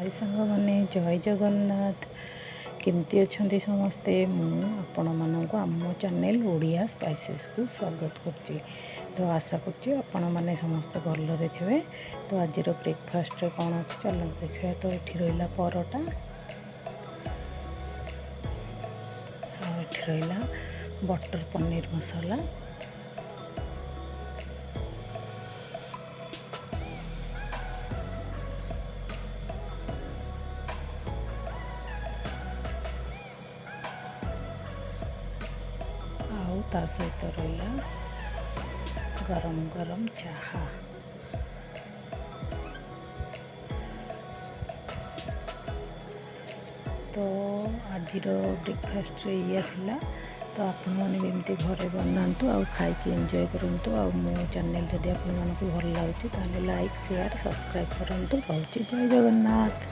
हाय सांग माने जय जगन्नाथ केमती अच्छा समस्ते आपण मानक आम चैनल ओडिया स्पाइसेस को स्वागत करची। तो आशा करची आपण माने समस्ते भलरे थे। तो आज ब्रेकफास्ट कौन अच्छे चल देखा। तो ये रहा परोटा ये रहा बटर पनीर मसाला आउ ता सहित रहा गरम गरम चाहा। तो आज ब्रेकफास्ट ये थिला। तो आपण मैंने भी घरे बनातु आ खाई एंजॉय करूँ। आ मो चैनल जदि आप भल लगे लाइक शेयर सब्सक्राइब करूँ। रोचे जय जगन्नाथ।